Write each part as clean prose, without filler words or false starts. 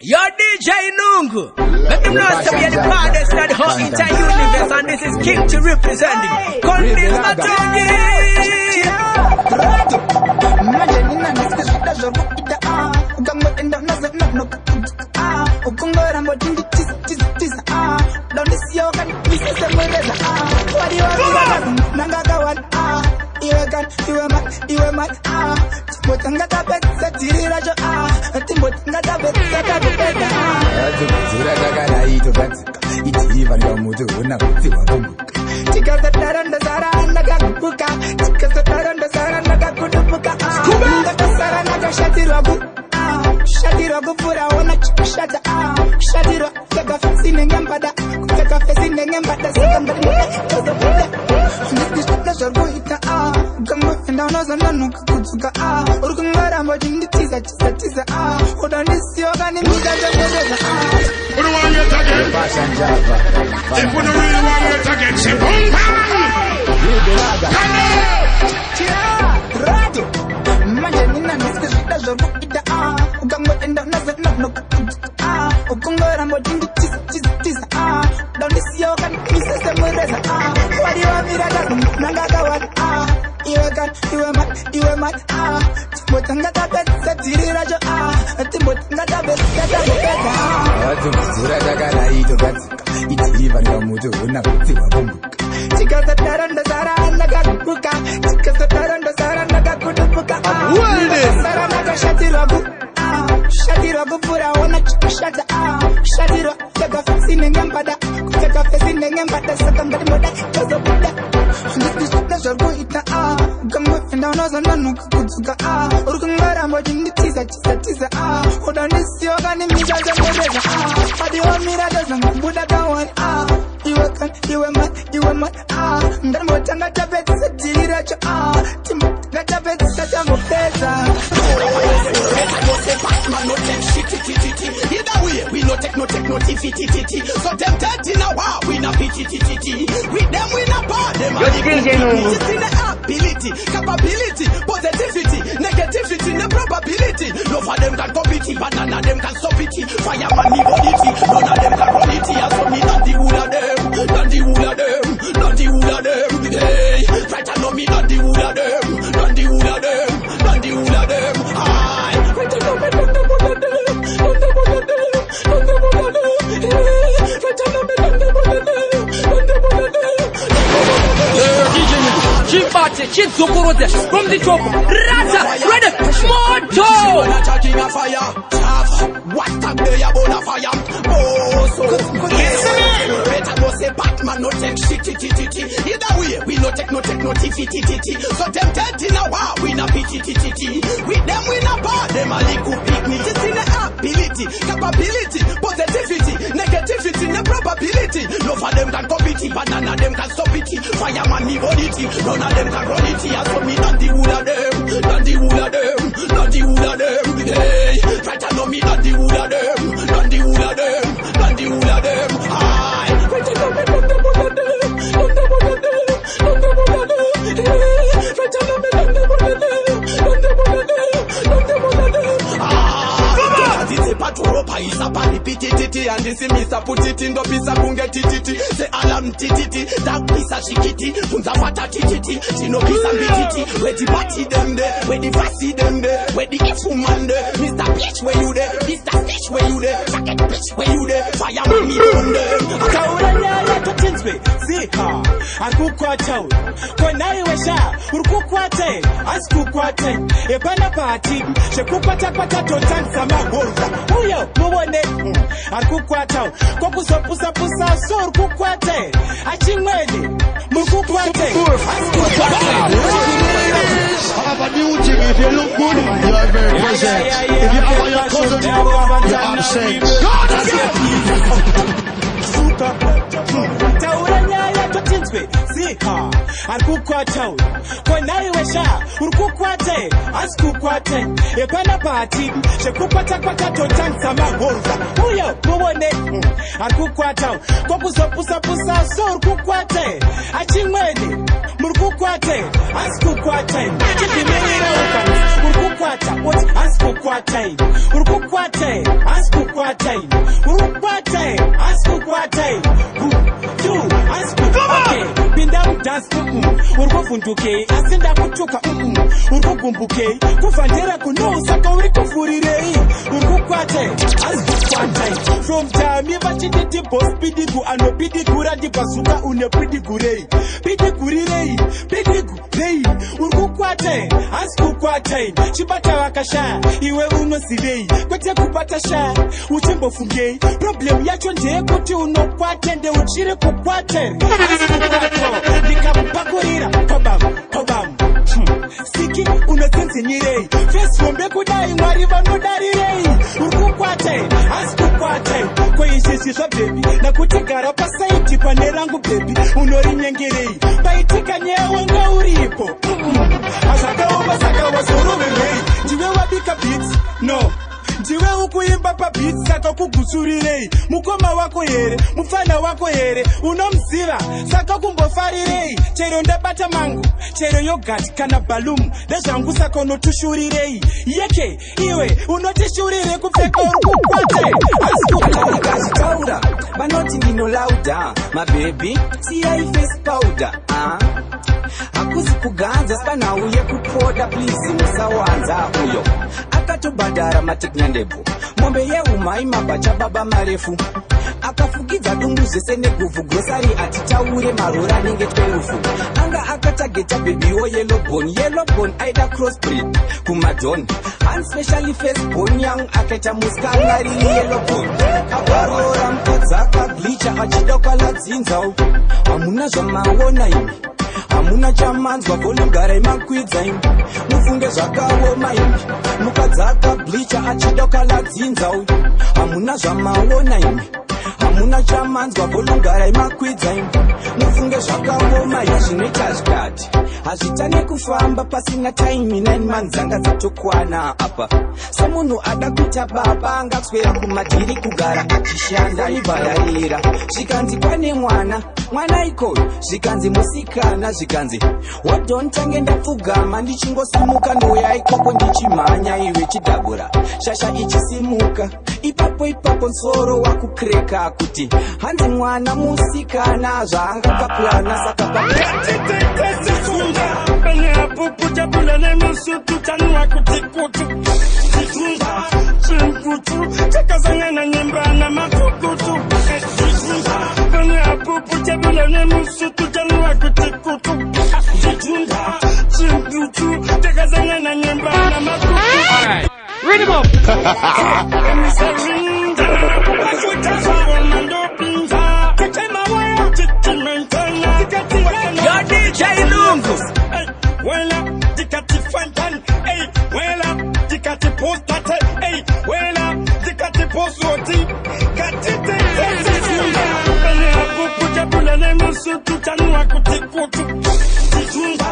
Yo, DJ Nungu. Let them know some of the baddest of the whole entire universe, and this is King to representing. Condis Matongi. From the top, Raza, ready, Moto! What up there, you bona fire? Oh, so better go say Batman, no take shit. Either way, we no take no tifty. So them dead in a war, we na pity. With them we na bar, them a little picnic. It's in the ability, capability, positivity, negativity, the probability. No for them can compete, but none of them can stop it. Fireman, me bonity, none of them can run it. I saw me not the wool of them, not the wool of them, not the wool of them. Hey, right I know me not the wool of them, not the wool of them, not the wool of them. Aye, right I know me not the wool of them, not the wool of them, not the wool of them. Hey, right I know me not the wool of them, not the wool of them, not the wool of them. Ah, this is Paturopa is a palipititi, and this is Mr. Put it in the pizza kunge tititi. Say alarm tititi, that pizza shikiti, punza fata tititi, sino pizza bititi. Where the party them there, where the fussy them there, where the F-woman there, Mr. Bitch where you there, Mr. Stitch where you there, Packet Bitch where you there, fireman me from there. Kauranya ya totinswe, zika, akukwa chau, kona iwesha, urukukwa te, askukwa te, ebana party, shekupata pata totan sama wolza, uyo, muone, akukwa chau, kopusa pusa, so urukukwa te, achimweni, mukukwa te, askukwa te. I have a new thing. If you look good, you are very present. If you follow your cousin, you are absent. Tauranya ya totinswe, zika, akukwa chau, kona iwesha, urukukwa te, askukwa te, ebana party, shekupata pata totan sama wolza, uyo, muone, akukwa chau, kopusa pusa, so urukukwa te, achimweni, murukukwa te, askukwa te, urukukwa te, what askukwa te, urukukwa te, askukwa Urukwatai, urukwatai, askukwatai. You, okay. Binda dance, urukuvunduke, asinda kutuka, urukugumbuke, kufandera kuno, saka urikufurire, urukwatai, askukwatai. From time, vachititi boss pidigu, ano pidigura di bazuka, une pidigurei, pidigurei, pidigurei, urukwatai, askukwatai, chibata wakasha, iwe unosirei, kwete kupata sha, uchembo fungei, problem yacho nje kuti unokwatende uchire kukwate, askukwato, nikapakurira, kobam, siki unosensinyirei, face wombe kudai, mwari vanodarirei, urukwatai, askukwatai, kweishishishwa baby, na kutigara pasaiti panerangu baby, unorinyengerei, paitika nyewe nga uripo, asakaoma sakawa zoruvei, jiwe wabika beats, no, jiwe ukuimba pa beats saka kugusurirei, mukoma wako here, mufana wako here, unomziva, saka kumbofarirei, chero ndabata mangu, chero yogurt kana balloon, dezvangu saka unotushurirei, yeke, iwe, unotishurire kupfeka urukukwate, Kazi taura, banoti ndino lauda, my baby, siya face powder, Akuzi kuganza, spana uye kupoda, please, musawanza uyo. Akatobadara mateknyandebu, mombe ye umaima bacha baba marefu. Akafugiza dunguze sene guvu, grosari atitaure marora ninge twerufu. Anga akatageta baby o yellow bone, aida crossbreed, kumadon. And specially face bone young, aketa muskangari yellow bone. Kabarora mkazaka, bleacher, achidoka la zinzao. Amuna zama wona imi. Amuna chamanzwa volungara imakwidza imi. Mufunge zvakawo maimi. Mukadzaka bleacher achidoka la dzinza uyu. Amuna zvamaona imi. Amuna chamanzwa volungara imakwidza imi. Mufunge zvakawo maimi. Zvinoita zvikati hazvitane kufamba pasina time 9 manzanga dzatokwana apa. Semunhu ada kuita baba angaswera kumadhiri kugara achishanda ibhararira. Zvikanzi pane mwana ikoyo, zvikanzi musikana, zvikanzi wadontange ndapfugama ndichingosimuka ndouya ikoko ndichimhanya iwe chidhabura shasha ichisimuka. Ipapo nsoro wakukreka kuti hanzi mwana musikana zvaangakaplana saka Bene apupu jabula ne musutu tanwa kutikutu Zifunga, chimputu, chakazanga na nyemba na makukutu Zifunga, bene apupu jabula ne musutu tanwa kutikutu Zifunga, chimputu, chakazanga na nyemba na makukutu. Alright, read him up! Yo DJ Lungu! Wela, dikati fantan, ey, wela, dikati postate, ey, wela, dikati posoti, katite, zizunga, bene apupu jabula ne musutu tanwa kutikutu, zizunga,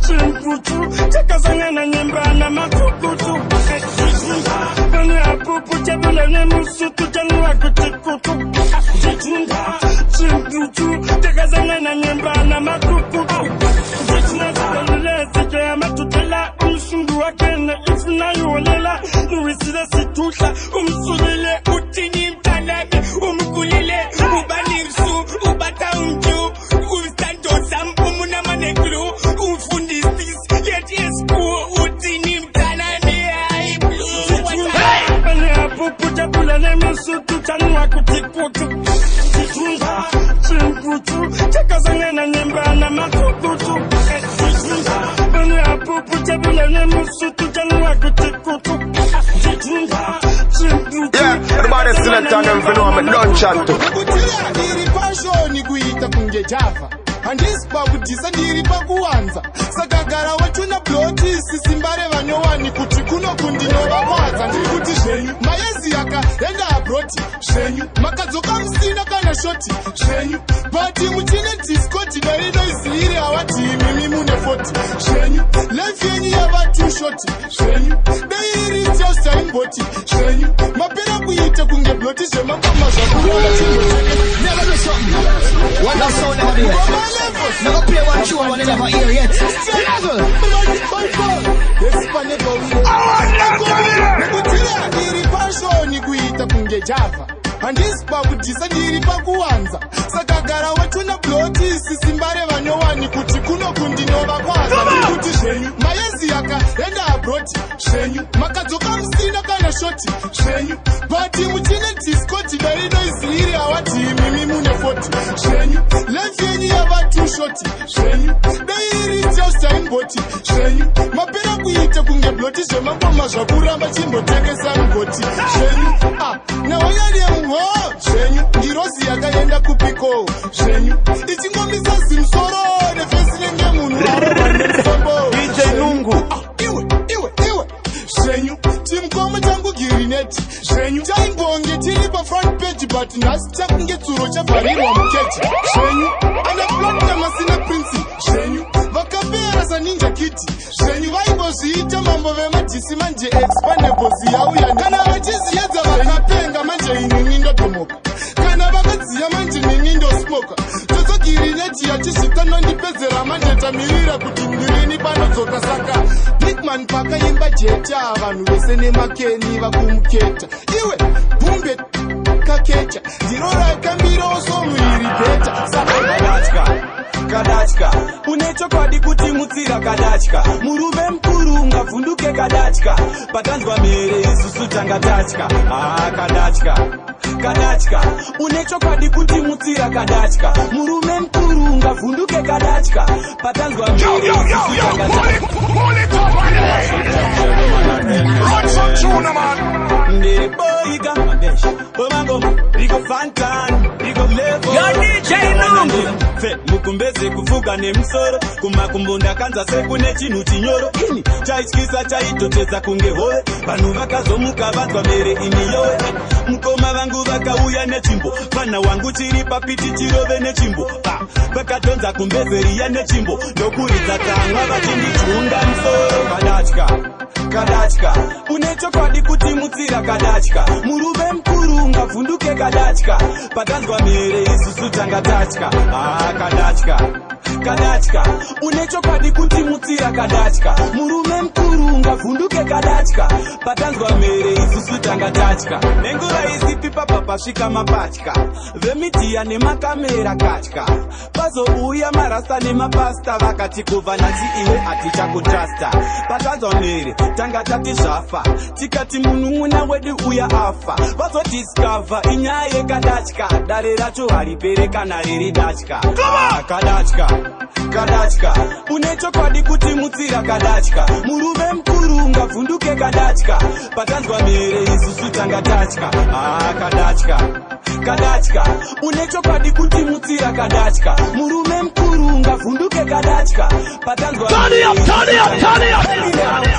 chimputu, chakazanga na nyemba na makukutu, zizunga, bene apupu jabula ne musutu tanwa kutikutu, zizunga, chimputu, chakazanga na nyemba na makukutu, matutela umsungu wakene ifuna yolela nuwisile situhla umsulile utini mtanami umkulile ubanirsu ubata umju ustandosa umuna maneklu umfundistis yet esku utini mtanami ai blue bane apupu jabula ne musutu tanwa kutikutu zitunga chimputu chakazanga na nyemba na makukutu bane apupu jabula ne musutu tanwa kutikutu zitunga chimputu. Yeah, everybody select on them for know I'm a non-chanto. Kutiya ndiri pashoni kuita kunge Java. Handisi pakudhisa ndiri pakuwanza. Saka gara wachuna bloti sisimbare vanyowani kuti kuno kundinovakwadza. Ndiri kuti zvenyu mayezi yakaenda abroti zvenyu makadzoka musina kana shoti zvenyu bati muchine diskoti darinoiziviri havati imimi mune 40 zvenyu life yenyu yava too shoti zvenyu deiri just imboti zvenyu mapera kuita kunge bloti zvemakoma zvakurola chingoteke never do something. What that sound never do yet? Never play one tune one never hear yet. It's your level. Yes, pashoni kuita kunge Java. Handisi pakudhisa ndiri pakuwanza. Saka gara wacho na blotisi simbare vanyowani kuti kuno kundinova kwaza. Kuti zvenyu mayezi yakaenda abroad zvenyu makadzoka musina kana shoti zvenyu bati muchine discoti dai noise iri awati mimi mune 40 zvenyu life yenyu yava too short zvenyu dai iri just aimboti zvenyu mapera kuita kunge bloti zvemangoma zvakuramba chimbotengesa mugoti zvenyu nahonyari yemuho zvenyu ngirozi yakaenda kupiko zvenyu ichingomisa zimusoro nefesi nenge munhu arovanemusombo DJ Nungu iwe zvenyu chimkomo changu girineti zvenyu chaimbonge tiri pafront page but nhasi chakunge tsuro chavharirwa mukechi zvenyu anaplatinum asina prinsi zvenyu vakapera saninja kiti zvenyu vaimbozviita mambo vemadhisi manje expandables yauya kana vachiziyedza vakapenga manje inini ndotomoka kana vakadziya manje nini ndosmoka toto girineti yachizvitanondipedzera manje tamirira kuti ndirini panodzoka saka bigman pakaimba jeta vanhu vese nemakeni vakumuketa iwe bumbe kakecha ndiro rakambiroso muiri beta Kadachka unechokwadi kuti mutsira kadachka murume mkuru ngavhunduke kadachka patanzwa mere isusu tangatachka kadachka unechokwadi kuti mutsira kadachka murume mkuru ngavhunduke kadachka patanzwa mere isusu tangatachka ndeboika omangoma riko fantan riko levo mukumbeze kufuga nemusoro kumakumbo ndakanza sekune chinhu chinyoro ini chaityisa chaitotedza kunge hove vanhu vakazomuka vanzwa mere ini yowe mukoma vangu vakauya nechimbo fana wangu chiri papiti chirove nechimbo vakadhonza kumbezeriya nechimbo ndokuridza kamwa vachindichunga musoro kadachka unechokwadi kuti mutsira kadachka murume mkuru ngavhunduke kadachka patanzwa mere isusu tangatachka kadachka unechokwadi kuti mutsira kadachka murume mkuru ngavhunduke kadachka patanzwa mere isusu tangatachka nenguva izipi papa pasvika mapatya vemidiya nemakamera katya pazouya marasta nemapasta vakati kuva nati iwe hatichakutrasta patanzwa mere tanga tati zvafa tikati munun'una wedu uya afa vazodiscover inyaya yekadachka dare racho haripere kana riri dachka kadachka unechokwadi kuti mutsira kadachka murume mkuru ngavhunduke kadachka patanzwa mere isusu tangatachka kadachka unechokwadi kuti mutsira kadachka murume mkuru ngavhunduke kadachka patanzwa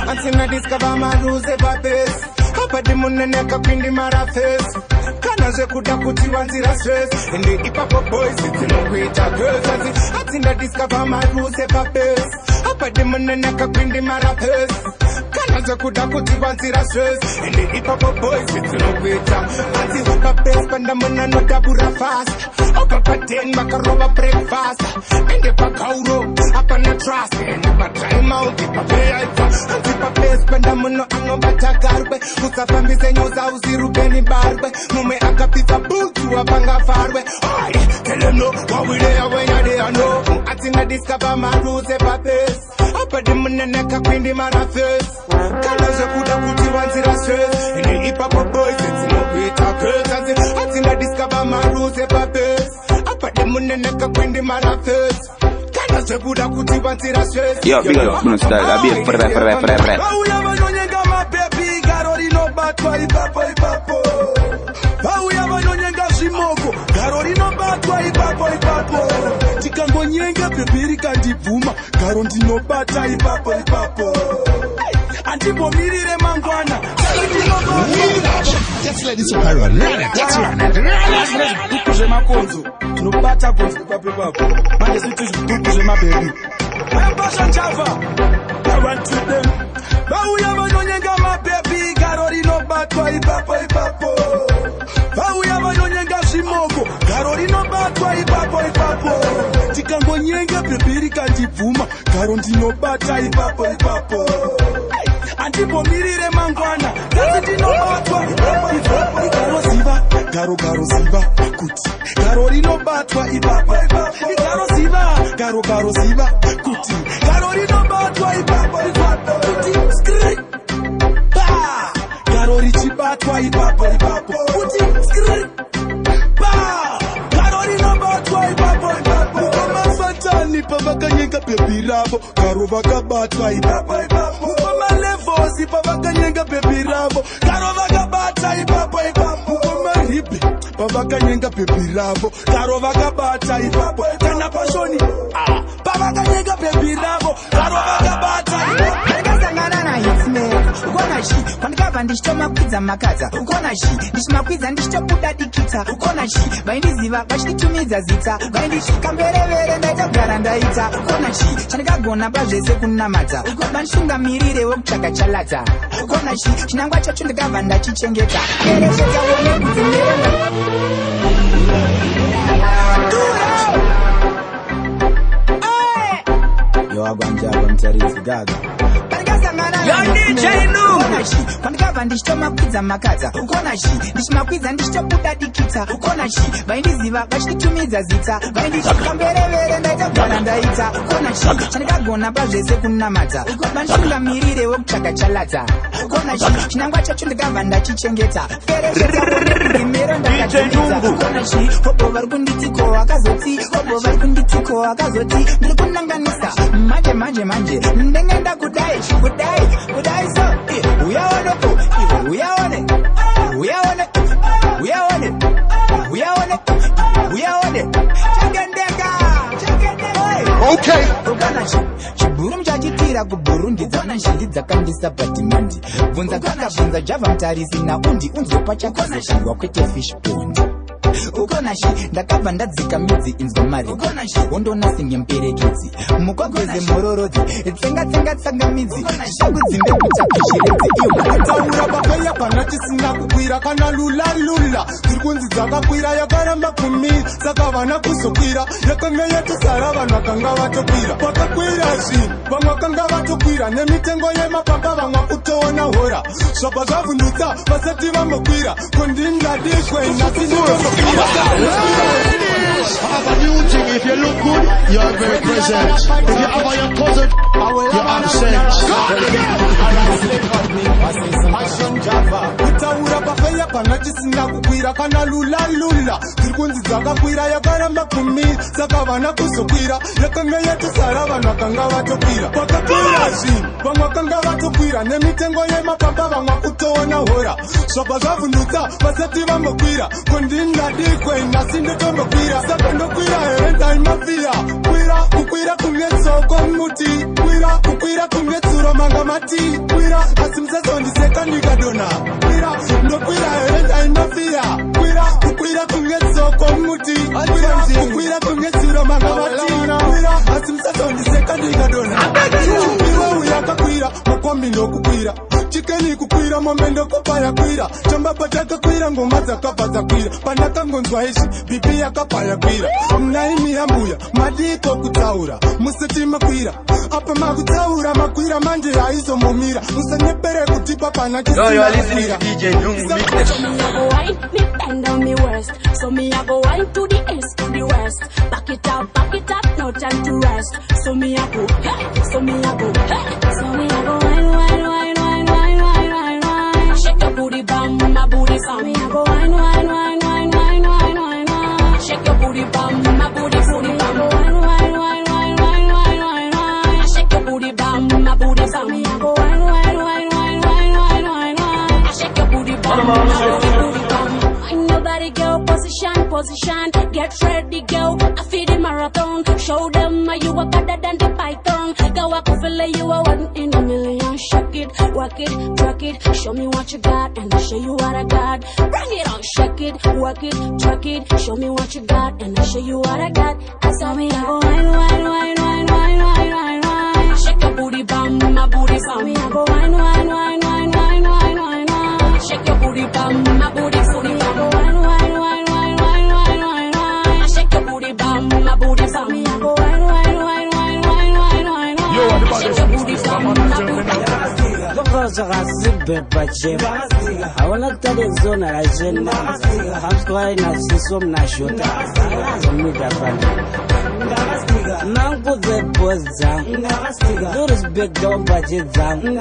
Antina discover my rules about this. Hapa dimuneneka kwindi mara face. Kana zvekuda kuti wanzira stress. And the hip hop boys dzinokuita girls. Antina discover my rules about this. Hapa dimuneneka kwindi mara face. Kana zvekuda kuti wanzira stress. And the hip hop boys dzinokuita. Anti papes panda muna no dabura fast. Opa paten makarova breakfast. And the pakauro hapa na trust. And the time out the pay. Antipape spenda muno anobatakarwe usafambise nyoza uzirubeni barwe mume akapita butu apanga farwe teleno wawileya wenyadea no atina discover my rules papes apadi muneneka kwindi marafes kana zvekuda kuti wanzira stress ini ipapo boys dzinokuita girls atina discover my rules papes apadi muneneka kwindi marafes Yo, big up, no style, I be a frère. Tikangonyenge pepiri kandibvuma garo ndinobata ipapo andibomirire mangwana Just let this one run it. Zvemakonzo tinobata konzo ipapo manje sithi zvituku zvemabebi ayambasha Java I want to them vauya vanonyenga mabebi garo rinobatwa ipapo vauya vanonyenga zvimoko garo rinobatwa ipapo tikangonyenge bebi rikandibvuma garo ndinobata ipapo andibomirire mangwana kasi ndinobatwa garo garo ziva kuti garo rinobatwa ipapo garo ziva garo garo ziva kuti garo rinobatwa ipapo kuti skri ba garo richibatwa ipapo kuti skri ba garo rinobatwa ipapo mukomafatani pavakanyeka bebi ravo garo vakabatwa ipapo mukoma-levosi pavakanyeka bebi ravo garo vakabata ipapo mukoma-ribe pavakanyenga bebi ravo garo vakabata ipapo kana pashoni pavakanyeka bebi ravo garo vakabata ndakasangana nahitsmeka ukona shi kwandikabva ndichitomakwidza makadza ukona shi ndichimakwidza ndichitobuda dikita ukona shi vaindiziva vachititumidza zita vaindisvikamberevere ndaitagara ndaita ukona shi chandikagona pazvese kunamadza vanditungamirire wekutsvaga chalata ukona shi chinangwa chacho ndikabva ndachichengeta ereshetaone kuti nderenga yoagwanjava mutaridzi gaga kwandikabva ndichitomakwidza makadza ukona shi ndichimakwidza ndichitobuda dikita ukona shi vaindiziva vachititumidza zita vaindisvikamberevere ndaitagara ndaita ukona shi chandikagona pazvese kunamadza vanditungamirire wekutsvaga chalata ukona shi chinangwa chacho ndikabva ndachichengeta fereshetaonerimero ndakadimidza ukona shi obo vari kunditiko akazoti obo vari kunditiko akazoti ndiri kunanganisa manje ndengenda kudai so uyaoneko uyaone chagendeka okay ukana chibhuru muchachitira kuburundi dzana nshiri dzakandisa padimandi bvunza kakabvunza java mutarisi naundi unzopa chakozashirwa kwete fish pond ukona shi ndakabva ndadzika midzi inzwa mari ukona shi wondonasingемperekedzi mukwagweze mororodzi tsenga tsangamidzi shakudzimbe kuchakizhiredzi iyo taura papeya pana tisina kukwira kana lula tiri kunzi dzakakwira yakaramba kumi saka vana kuzokwira yakanga yatosara vanhu vakanga vatokwira vakakwira zvinhu vamwe vakanga vatokwira nemitengo yemapapa vamwe kutoona hora zvabva zvavhundutsa vasati vambokwira kondingadikwe nasinombokwira I have a new thing. If you look good, you are very present. If you have your cousin, you're absent. kutaura papeya pana tisina kukwira kana lula tiri kunzi dzakakwira yakaramba kumi saka vana kuzokwira yakanga yatosara vanhu vakanga vatokwira vakakwira zvinhu vamwe vakanga vatokwira nemitengo yemapapa vamwe kutoona hora zvabva zvavhundutsa vasati vambokwira kondingadikwe nhasi ndotombokwira saka ndokwira here ndaimafira kukwira kunetsoko muti kukwira kunetsuro manga mati asi musazondiseka ndikadona ndokwira here ndaimafira kukwira kunetsoko muti kukwira kunetsuro manga mati asi musazondiseka ndikadona iwe uyakakwira makwambi ndokukwira chikeni kukwira mombe ndokopa yakwira chambapa chakakwira ngoma dzakabva dzakwira pandakangonzwa izvi bipi yakabva yakwira mnaimi yambuya madiko kutaura musati makwira apa makutaura makwira manje haizomomira musanyepere kutipa pana chisinakwira So me I go wine to the east, to the west. Back it up, no time to rest. So me I go, hey, so me I go, hey. So me I go wine. Shake your booty bum, my booty bum. Me I go wine. Shake your booty bum, my booty bum. Shake your booty bum, my booty bum. Me I go wine. Shake your booty bum, my booty bum. Nobody girl, position, get ready, girl. I feed the marathon. Show them you are better than the python. Go up feel you are one in a million. Shake it, work it, track it. Show me what you got, and I'll show you what I got. Bring it on, shake it, work it, track it. Show me what you got, and I'll show you what I got. I saw me I go wine. Shake your booty bum, my booty bum. Me I go wine. Shake your booty bum, my booty bum. Shake your booty bum, my booty bum. Me I go wine. Shake your booty bum, my booty bum. Sarasi Bepache, I wanna tell the zone I said, I'm going to see some national. Nangu the boss down, do this big dog budget down. I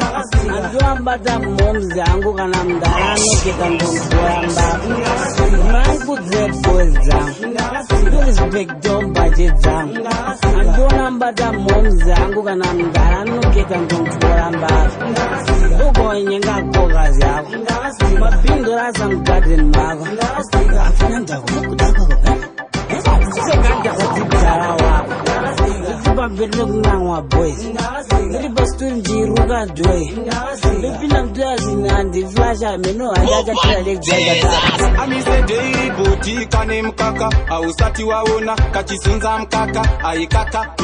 do about that mom's zangu and I'm down. Nangu the boss down, do this big dog budget down. I do about that mom's zangu and I'm down. Who going in that bogas out? My fingers and garden mago. I find out who could have. Now, boys, the best to Ruga Joy. The film does in the flash. I mean, no, I got I miss a day, boutique and him kaka. I was at you, Kachisunzam kaka, Aikaka,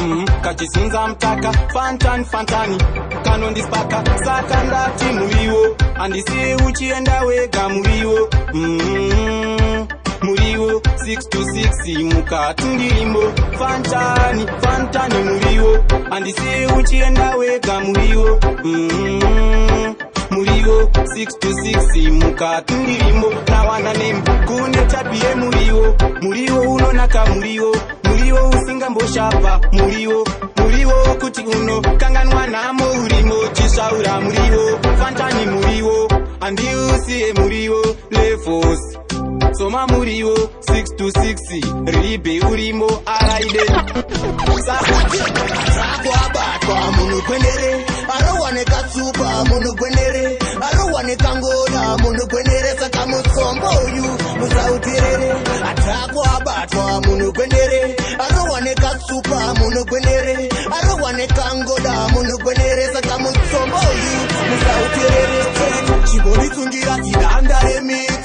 Kachisunzam kaka, Fantani, Canon this baka, Sakanda Timurio, and the say Uchi and away Gamurio. Murio 626 muka tundimo Fantani Murio and the say uchi and away Gamurio Murio 626 muka tundimo now ana name kune tapie Murio uno naka Murio usinga mboshapa Murio kuti uno kanganwa namo urimo chishaura Murio Fantani Murio and you see Murio le force Soma Murio 626 Ribe Urimo Araide Kwa munu kwenere Arawane katsupa munu kwenere Arawane kangola munu kwenere Saka musombo yu musautirere Atakwa batwa munu kwenere Arawane katsupa munu kwenere Arawane kangola munu kwenere Saka musombo yu musautirere Chiboni tungira idanda remix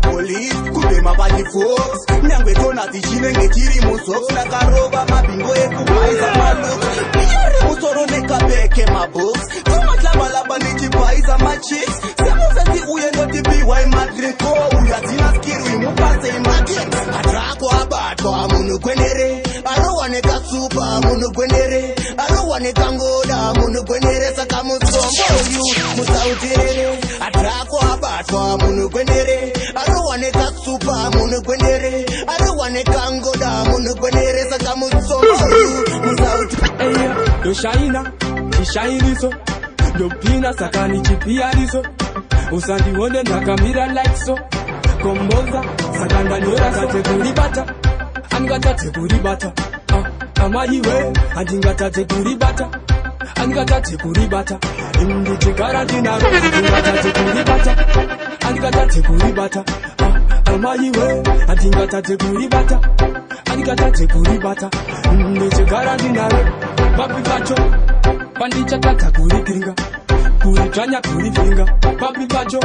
Police, kudema badi folks Nyangwe tona tichine ngechiri musoks Nakaroba mabingo ekubaiza malooks Musoro nekabeke mabooks Tumatlabalaba nechibaiza machicks Semufeti uye noti biwa imadriko Uyatina skiru imupase imadriko Atrako abatwa munu kwenere Arowane katsupa munu kwenere Arowane kangoda munu kwenere Saka musombo yu musautirere Atrako abatwa munu kwenere Arowane katsupa munu kwenere Arowane kangoda munu kwenere Saka musombo yu musautirere Eya, do shaina, chishairiso Do pina sakani chipiariso Usandi wonde nakamira like so Komboza, sakanda nyora kate kuribata Angata te kuribata Amaiwe, andingata te kuribata Angata te kuribata Indi chikara dinaro, andingata te kuribata Angata te kuribata Amaiwe, andingata te kuribata Angata te kuribata Indi chikara dinaro Papi bacho, pandicha kata kurikinga Kuritanya kurifinga Papi bacho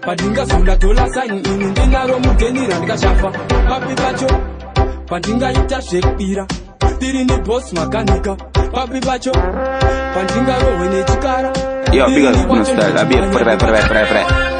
Padinga sunda tola sign in dinaro mugeni ranga shafa Papi bacho Pandinga ita shekpira Tiri ni boss makanika Papi bacho Pandinga rowe ne chikara Yo, big up, no style, I be a pre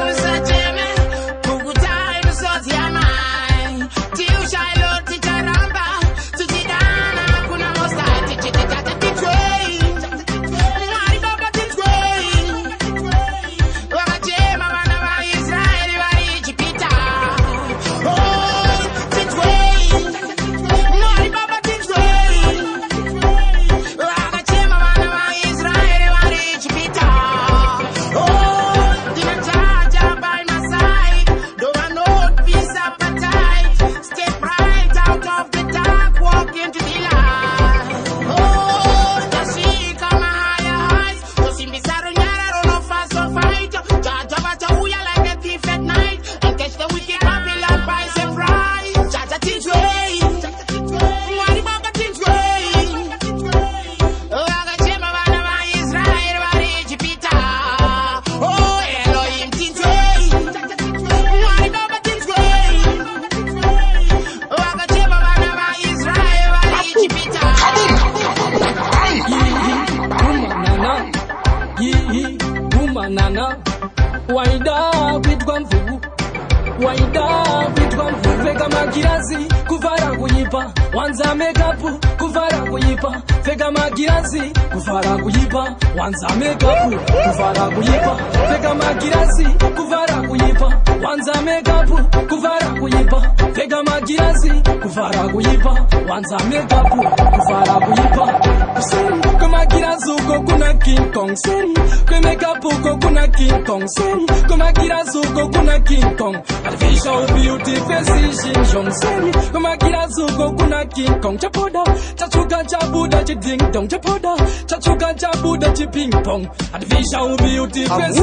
kuyipa, wanza makeup kuvara kuyipa, fega magirazi kuvara kuyipa, wanza makeup kuvara kuyipa, fega magirazi kuvara kuyipa, wanza makeup kuvara kuyipa, fega magirazi kuvara kuyipa, wanza makeup kuvara kuyipa. Seri kama girazi uko kuna King Kong, seri kwe makeup uko kuna King Kong, seri kama girazi uko kuna King Kong, artificial beauty face Jong seri kama girazi uko kuna King Kong, chapoda chachuka chabuda chi ding dong, chapoda chachuka chabuda chi ping pong, artificial beauty face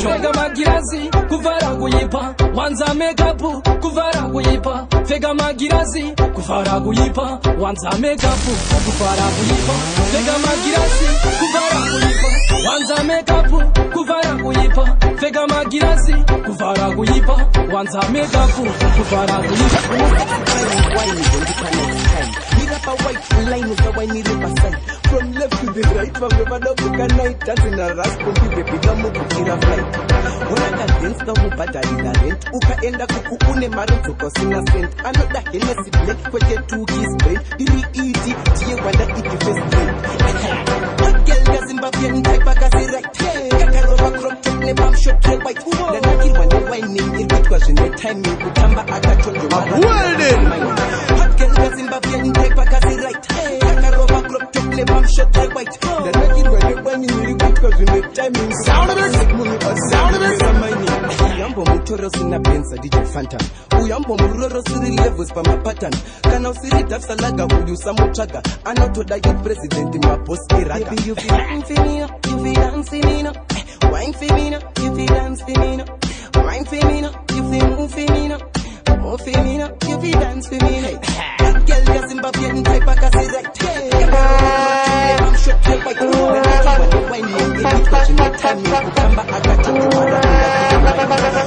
Jong kama girazi kuvara kuyipa, wanza makeup kuvara kuyipa, fega magirazi kuvara kuyipa, wanza makeup kuvara kuyipa, fega magirazi kuvara kuyipa, wanza makeup kuvara kuyipa, fega magirazi kuvara kuyipa, wanza makeup kuvara kuyipa. White line is the wine riverside. From left to the right, from the bottom to the night, dancing a rasp on the become a kira flight. When I dance the whole battery that rent, Uka enda kukune maru to cosina scent. Another Hennessy plate, kwete 2 keys brain. Diri iti, tie wanda iti face brain. Hot girl ga Zimbabwean type akasi right. Kakarova crop top ne bam shot to white. The naked one the whining, it was in the timing. Kutamba akatonjo mara. Hot girl ga Zimbabwean type akasi right. Kakarova crop top ne bam shot like white. The naked one the whining, it was in the timing. Sound of it! Sound of it! Uyambo mutoro sina pensa DJ Fanta. Uyambo muroro siri levels pa mapatan. Kana usiri dafsa laga uyu samuchaga. Anotoda youth president ma boss iraga. Baby you feel infinito, you feel dancing wine femina, you feel dancing wine femina, you feel move femina, you feel dance femina. Girl ya Zimbabwean type akasi right. I'm sure to fight. When you get it, cause you need time. You come back, I got you.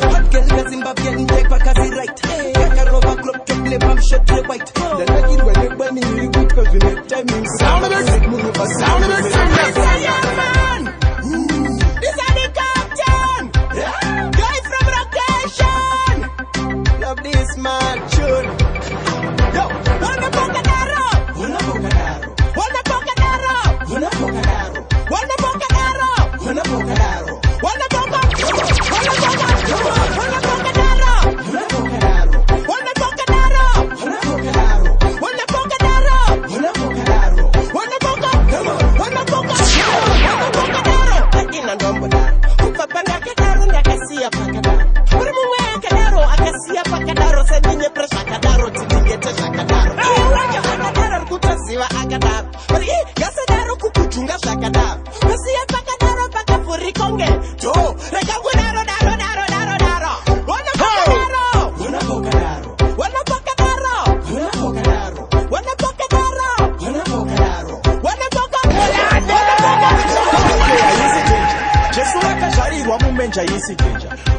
Hot girl ya Zimbabwean type akasi right. Kakarova club to play bam shot to white. The naked when you burn you good cause you need time. Sound of it! Sound of it! Man! This is the captain! Guy from location! Love this man, tune. Yo, wanna Bocadaro! Wanna Bocadaro! Wanna Bocadaro! Wanna Bocadaro! Wanna Bocadaro! Wanna Bocadaro! Wanna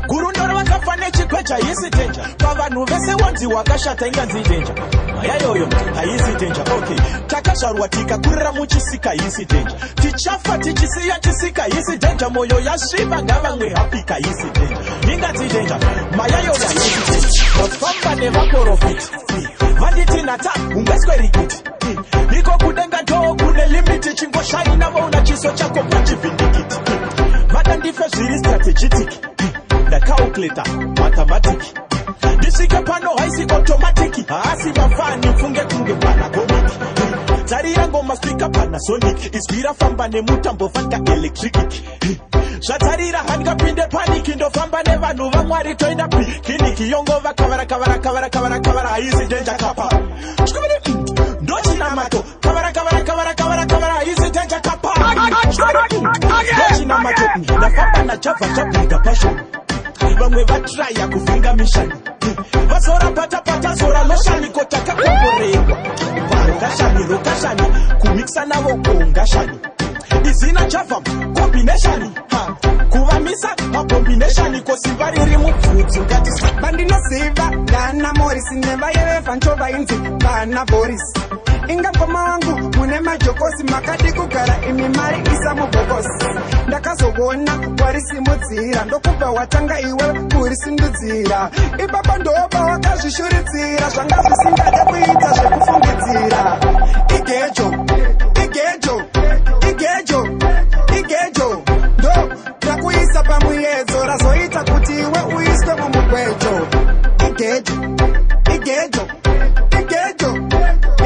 Gurundoro wakafane chikwecha yisi danger. Pavanu vese wanzi wakashata inganzi danger. Mayayoyo hayisi danger. Okay. Takasharwatika kurira muchisika yisi danger. Tichafa tichisiya chisika yisi danger. Moyo yashiba ngava mwe hapika yisi danger. Inganzi danger. Mayayoyo yisi danger. But famba never profit. Vanditi nata ungeswe rigiti. Niko kudenga doo kune limiti. Chingo shaina wauna chiso chako machi vindikiti. Madandi feshiri strategic. The calculator, mathematics. Disike pano haisi automatic. Haasi mafani funge kunge pana komiki. Tari yango maspika Panasonic. Ispira famba ne mutambo fanga electric. Shatarira hanga pinde panic. Indo famba neva nuva mwari toina pi. Kiniki yongo va kavara. Haisi danger kapa. Dochi na mato. Kavara. Haisi danger kapa. Dochi na mato. Na famba na chava nika passion. Bamwe batraya kufinga mishani. Basora pata sora loshani kotaka kuborewa. Rokashani kumixa nabo kongashani. Izina chava combination. Kuvamisa combination kosimbari rimu futhi ngati bandina seva dana Morris never yeve fanchova inzi bana Boris. Inga koma wangu mune majokosi makadi kugara imimari isa mubokosi. Ndakazobona warisimudzira ndokupa watanga iwe kurisindudzira. Ipapa ndoba wakazvishuridzira zvanga zvisingade kuita zvekufunga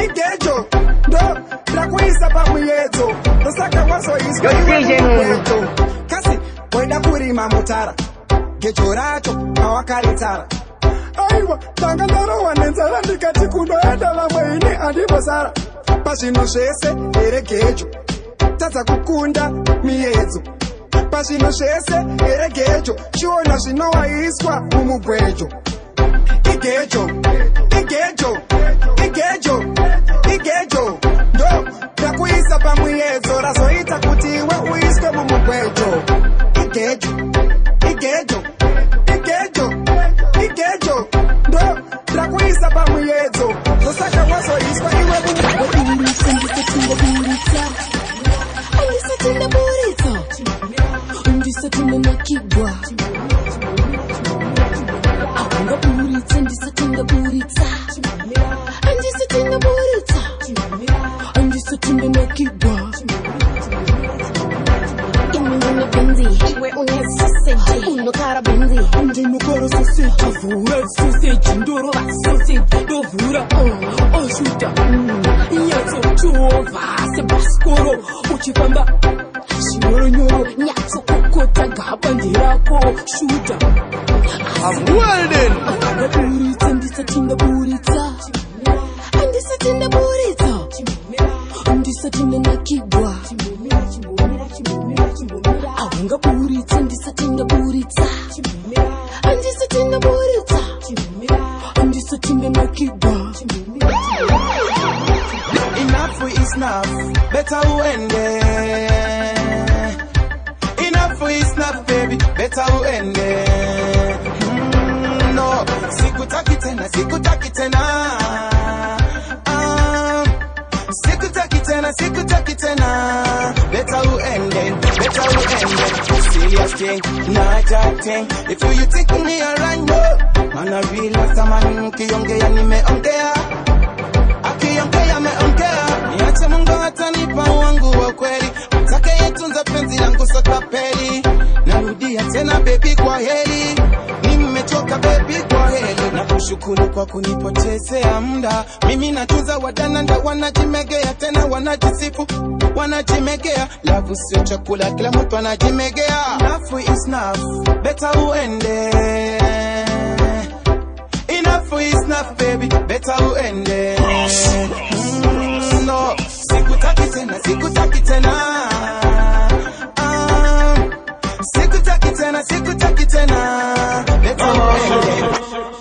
igejo ndo ndakuisa pamuyedzo osaka wazoiswa iweto kasi waida kurima mutara gejo racho pawakaritsara aiwa tanga ndarowa nenzara ndikati kundoenda vamwe ini andivosara pazvino zvese here gejo tadza kukunda miyedzo pazvino zvese here gejo chiona zvinowaiswa mumugwejo igejo ndo ndakuisa pamuyedzo razoita kuti iwe uiswe mumugwejo igejo ndo ndakuisa pamuyedzo zosaka wazoiswa iwe Ndisatinda nakigwa Aunga buritsa ndisatinda buritsa Ndisatinda nakigwa Imungene benzi Iwe une sausage Unokara benzi Ndinokara sausage Avura sausage Ndorova sausage Dovura Oshuta Nyatso chuova Sebaskoro Uchifamba Nyoro nyatso kokota gabandirako shuta I'm welding ndisatinda buritsa ndisatinda nakigwa aunga buritsa ndisatinda buritsa ndisatinda nakigwa enough is enough better uende is not baby, better uende. No, sikutaki tena. Sikutaki tena. Better uende. Serious thing, not that thing. If you think me around, no. Man a real last man, kiongea nimeongea. Akiongea meongea. Niache Mungu atanipa wangu wa kweli. Atake yetunza penzi langu sokapeli. Narudia tena baby kwa heri. Nimechoka baby kwa heri. Nakushukuru kwa kunipotezea muda. Mimi natunza wadana nda wanajimegea. Tena wanajisifu, wanajimegea. Love sio chakula kila mtu anajimegea. Enough is enough, better uende. Enough is enough baby, better uende. No, sikutaki tena. Sikutaki tena. Better uende.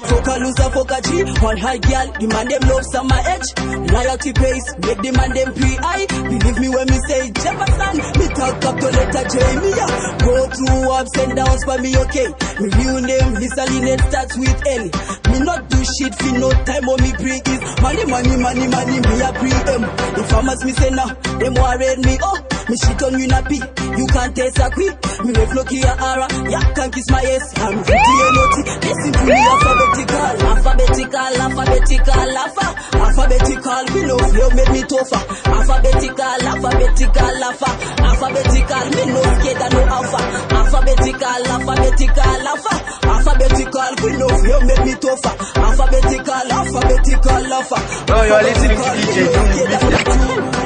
Foka loser, foka G, one high girl, the man them love summer edge. Loyalty pays, make the man them pre-I. Believe me when me say Jefferson, me talk up to letter J, me ya. Go through ups and downs for me, okay. Me real name, Lisa Lynette starts with L. Me not do shit for no time when me bring is money, me a pre-M. The farmers me say nah, them worried me, oh. Me shit on you nappy, you can't taste a quick. Me left Nokia Ara, ya can't kiss my ass. I'm 50 and naughty, listen to me alphabetical, me no flow make me tougher. Alphabetical, me no scared no alpha. Alphabetical, me no flow make me tougher. Alphabetical, oh, you are listening to DJ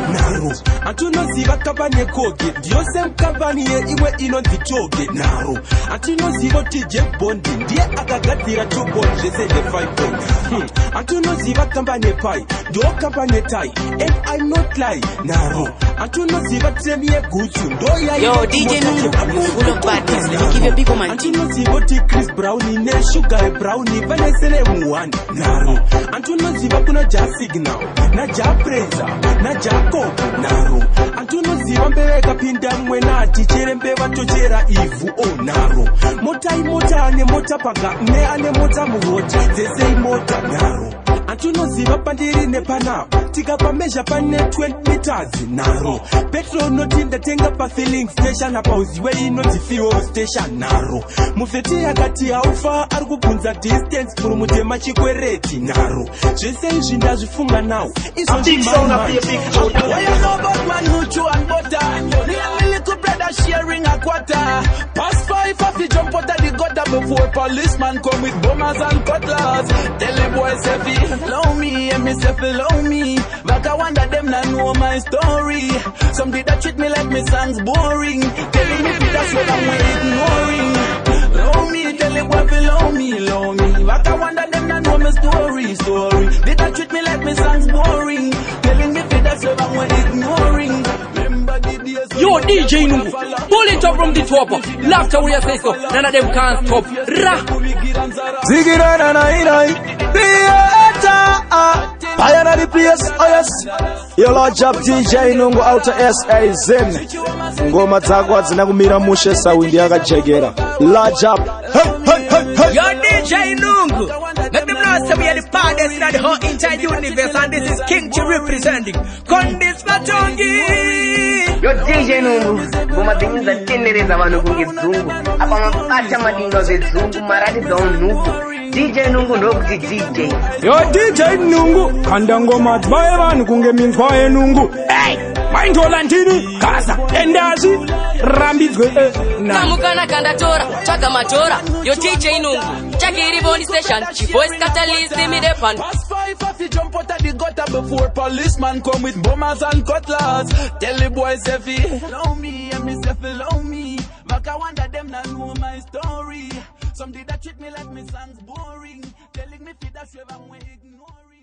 Naro, Antuno ziva kabanye koge, ndiyo sem kabanye iwe ino ndichoge Naro, Antuno zivo tije bondi, ndiye akagatira chubon, jese de 5 point. Antuno ziva kabanye pai, ndiyo kabanye tai, and I'm not lie, Naro. Antuno ziva temie guchu, ndo ya yo, DJ Nuru, full of badness, let me give you a big one. Antuno zivo ti Chris Brownie, ne Sugar Brownie, vanesele muwani, Naro. Antuno ziva kuna ja signal, na ja preza, na ja koku, Naro. Antuno ziva mbeweka pinda mwena tichere mbewa tochera ivu, oh Naro. Mota imota ane mota paga, ne ane mota muhoja, zeze imota, Naro. Patunoziva pandiri nepanao tikapa measure pane 20 meters naro petrol notinda tenga pa filling station apa uziwe inoti fuel station naro mufeti yakati aufa ari kubvunza distance muri mutema chikwereti naro zvese izvi ndazvifunga nawo sharing a quarter. Past 5 off the jump out of the gutter before policeman come with bombers and cutlass. Tell the boys if he love me and me say love me. But I wonder them not know my story. Some did that treat me like me songs boring. Telling me that's what I'm ignoring. Love me, tell the boy love me, love me. But I wonder them not know my story. Did that treat me like me songs boring. Telling me that's what I'm ignoring. Yo, DJ Nungu, pull it up from the top. Laughter we say so, none of them can't stop. Ra. Ziggy na theater. I am the place, oh yes. Your Lord Job DJ Nungu out of SA Zen. Ngoma zako zinakumira mushe sawindi yakajegera. Lord Job. Yo, DJ Nungu. Let them know say we are the baddest in the whole entire universe, and this is King Chi representing Kondis Matongi. Yo DJ Nungu, kumadingiza tendereza abantu kungizungu apa mapata madingo zezungu maradi don Nungu. DJ Nungu ndokuti DJ. Yo DJ Nungu, kanda ngoma dzibaye vanhu kunge minzwa yenungu. Hey, maindola ndini gaza endazi rambidzwe namukana kanda tora tsvaga matora. Yo DJ Nungu chakiri boni station chivoice catalyst me the pan. Past 5 off the jump out of the gutter before policeman come with bombers and cutlass. Tell the boys if he love me and me say love me. But I wonder them not know my story. Some did that treat me like me songs boring. Telling me that's where I'm ignoring.